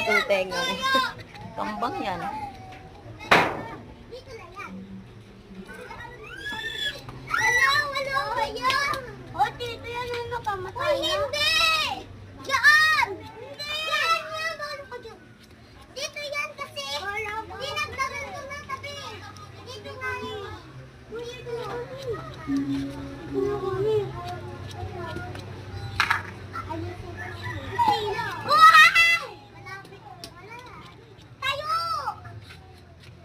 puputol tenga mo. Kambang yan. Wala kayo. O, dito yan ang nakamatay. Hindi! Diyan! Hindi! Diyan nga, doon ko dyan. Dito yan kasi. Dinagdagan ko na tabi. Dito nga eh. Dito. Buhay! Wala. Tayo!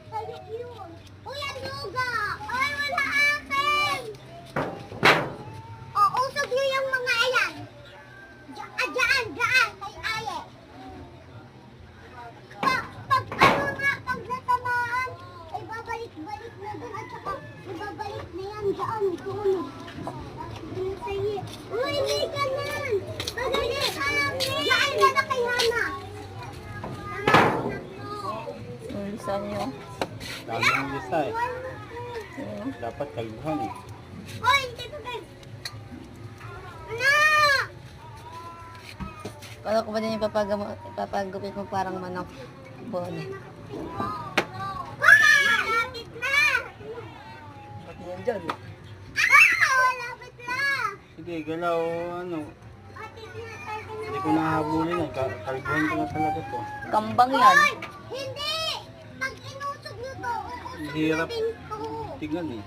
Tayo yun. Uy, ang luga! Ay, wala akin! O, usog nyo yung mga ayan. Diyan, kay Aye. Pag natamaan, ay babalik-balik na doon at saka ibabalik na yan diyan, doon. Doon sa'yo. Uy, hindi ka nan! Pagali ka namin! Diyan ka na kay Hana. Ulisan nyo. Dami ng lista eh. Dapat kalbuhan eh. Hoy, hindi ko kayo. Ano? Kala ko ba din ipapagupit mo parang manok? Bon. Malapit na! Pati yan dyan eh. Malapit na! Sige, galaw ano. Malapit na tayo na. Hindi ko nahabulin eh. Kalbuhan ko na talaga to. Kambang yan. Hindi! Pag inusog nyo to, uusog Hirap. natin to. Tingnan eh.